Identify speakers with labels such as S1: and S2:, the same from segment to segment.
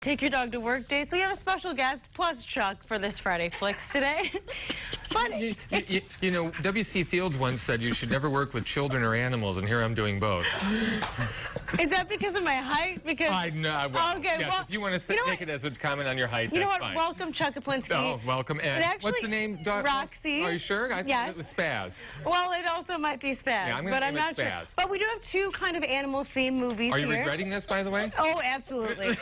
S1: Take your dog to work day. So we have a special guest plus Chuck for this Friday Flicks today. But
S2: you know, W.C. Fields once said you should never work with children or animals, and here I'm doing both.
S1: Is that because of my height? Because
S2: I know. Well,
S1: okay,
S2: yes,
S1: well,
S2: if you want to take it as a comment on your height,
S1: you know
S2: that's
S1: what?
S2: fine.
S1: Welcome, Chuck Koplinski.
S2: Oh, welcome. And
S1: actually,
S2: what's the name?
S1: Roxy.
S2: Are you sure? I
S1: yes.
S2: thought it was Spaz.
S1: Well, it also might be Spaz.
S2: Yeah,
S1: but I'm not
S2: Spaz.
S1: sure. But we do have two kind of animal-themed movies
S2: Are you
S1: here.
S2: regretting this, by the way?
S1: Oh, absolutely.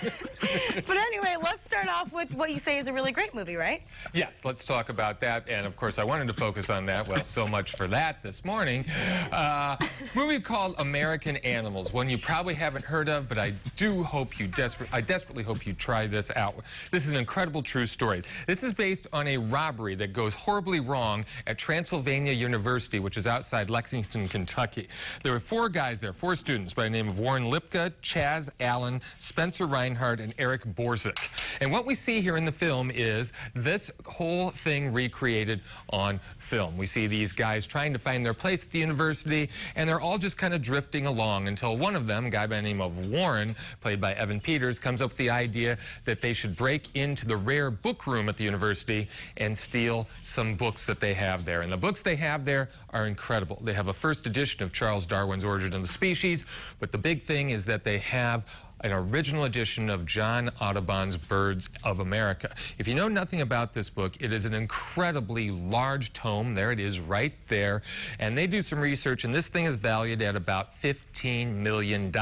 S1: But anyway, let's start off with what you say is a really great movie, right?
S2: Yes, let's talk about that. And, of course, I wanted to focus on that. Well, so much for that this morning. Movie called American Animals, one you probably haven't heard of, but I desperately hope you try this out. This is an incredible true story. This is based on a robbery that goes horribly wrong at Transylvania University, which is outside Lexington, Kentucky. There were four guys there, four students by the name of Warren Lipka, Chaz Allen, Spencer Reinhardt, and Eric Borzik. And what we see here in the film is this whole thing recreated on film. We see these guys trying to find their place at the university, and they're all just kind of drifting along until one of them, a guy by the name of Warren, played by Evan Peters, comes up with the idea that they should break into the rare book room at the university and steal some books that they have there. And the books they have there are incredible. They have a first edition of Charles Darwin's Origin of the Species, but the big thing is that they have an original edition of John Audubon's Birds of America. If you know nothing about this book, it is an incredibly large tome. There it is right there. And they do some research, and this thing is valued at about $15 million.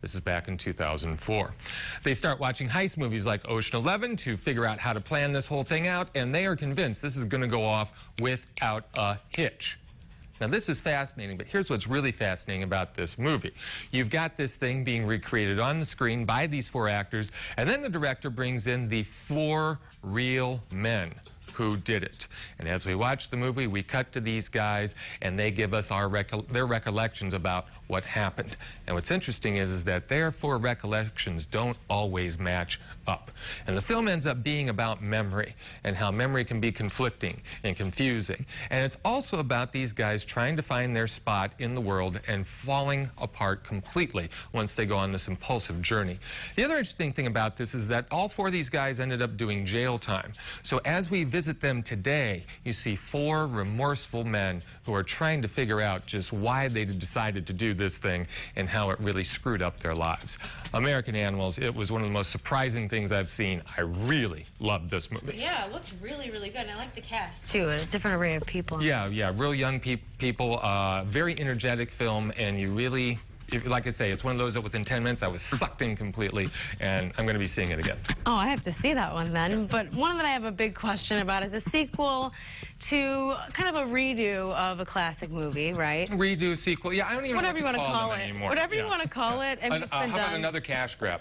S2: This is back in 2004. They start watching heist movies like Ocean 11 to figure out how to plan this whole thing out, and they are convinced this is going to go off without a hitch. Now, this is fascinating, but here's what's really fascinating about this movie. You've got this thing being recreated on the screen by these four actors, and then the director brings in the four real men who did it. And as we watch the movie, we cut to these guys, and they give us their recollections about what happened. And what's interesting is that their four recollections don't always match up. And the film ends up being about memory and how memory can be conflicting and confusing. And it's also about these guys trying to find their spot in the world and falling apart completely once they go on this impulsive journey. The other interesting thing about this is that all four of these guys ended up doing jail time. So as we visit them today, you see four remorseful men who are trying to figure out just why they decided to do this thing and how it really screwed up their lives. American Animals, it was one of the most surprising things I've seen. I really loved this movie.
S1: Yeah, it looks really, really good. And I like the cast, too. A different array of people.
S2: Yeah, real young people. Very energetic film, and you really... Like I say, it's one of those that within 10 minutes I was sucked in completely, and I'm going to be seeing it again.
S1: Oh, I have to see that one then. But one that I have a big question about is a sequel to kind of a redo of a classic movie, right?
S2: Redo, sequel. Yeah, I don't even know what you want to call it
S1: anymore. Whatever you want to call it. I mean,
S2: how about another cash grab?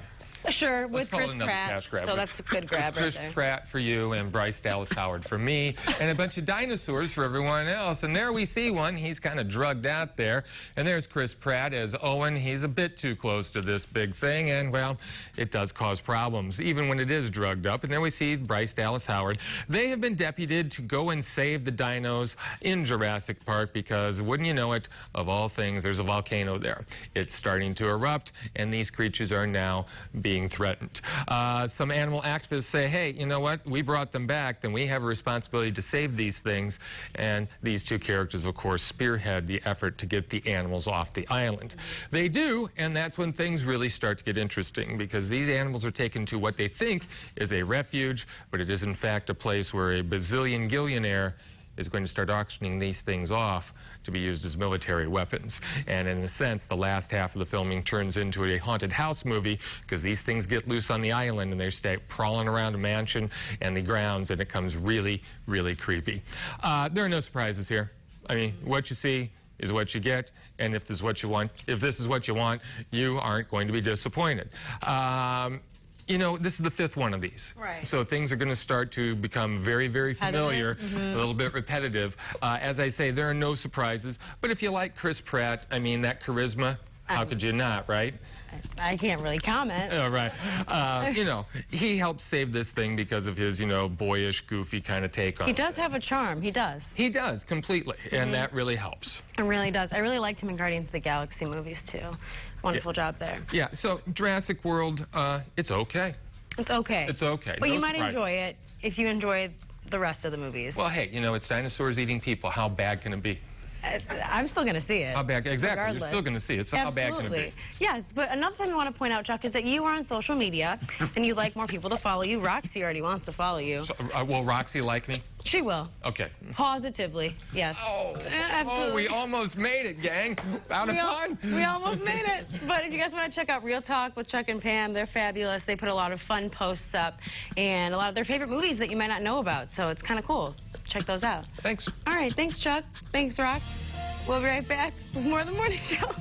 S1: Sure, with Chris Pratt. So that's a good grab right there.
S2: Chris Pratt for you and Bryce Dallas Howard for me, and a bunch of dinosaurs for everyone else. And there we see one. He's kind of drugged out there. And there's Chris Pratt as Owen. He's a bit too close to this big thing, and, well, it does cause problems, even when it is drugged up. And there we see Bryce Dallas Howard. They have been deputed to go and save the dinos in Jurassic Park because, wouldn't you know it, of all things, there's a volcano there. It's starting to erupt, and these creatures are now being threatened. Some animal activists say, hey, you know what? We brought them back, then we have a responsibility to save these things. And these two characters, of course, spearhead the effort to get the animals off the island. They do, and that's when things really start to get interesting, because these animals are taken to what they think is a refuge, but it is in fact a place where a bazillion gillionaire is going to start auctioning these things off to be used as military weapons. And in a sense, the last half of the filming turns into a haunted house movie because these things get loose on the island and they start prowling around a mansion and the grounds, and it becomes really, really creepy. There are no surprises here. I mean, what you see is what you get, and if this is what you want, you aren't going to be disappointed. You know, this is the fifth one of these.
S1: Right.
S2: So things are going to start to become very, very familiar, a little bit repetitive. As I say, there are no surprises. But if you like Chris Pratt, I mean, that charisma, how could you not, right?
S1: I can't really comment.
S2: Oh, right. You know, he helps save this thing because of his, you know, boyish, goofy kind of take on it.
S1: He does have a charm. He does.
S2: He does, completely. And that really helps.
S1: It really does. I really liked him in Guardians of the Galaxy movies, too. Wonderful job there.
S2: Yeah, so Jurassic World, it's okay.
S1: It's okay.
S2: It's okay.
S1: But
S2: no
S1: you might
S2: surprises.
S1: enjoy it if you enjoy the rest of the movies.
S2: Well, hey, you know, it's dinosaurs eating people. How bad can it be?
S1: I'm still going to see it.
S2: How bad? Exactly.
S1: Regardless.
S2: You're still going to see it. So how bad can it be?
S1: Yes, but another thing I want to point out, Chuck, is that you are on social media and you'd like more people to follow you. Roxy already wants to follow you.
S2: So, will Roxy like me?
S1: She will.
S2: Okay.
S1: Positively, yes.
S2: Oh,
S1: absolutely.
S2: oh, we almost made it, gang. Out of fun.
S1: We almost made it. But if you guys want to check out Real Talk with Chuck and Pam, they're fabulous. They put a lot of fun posts up and a lot of their favorite movies that you might not know about. So it's kind of cool. Check those out.
S2: Thanks.
S1: All right. Thanks, Chuck. Thanks, Rox. We'll be right back with more of The Morning Show.